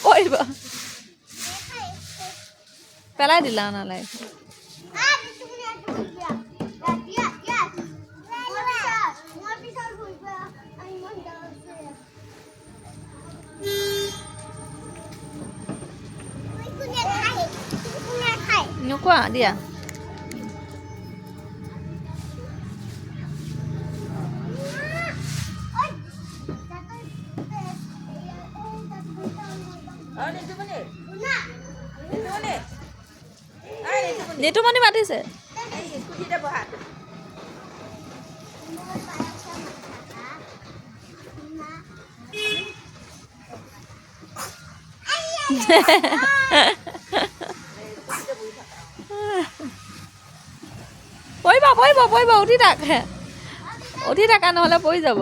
পৰিব পেলাই দিলা নালাগে নোকোৱা দিয়া নিতুমণি মাতিছে পৰিব উঠি থাকা নহ'লে পৰি যাব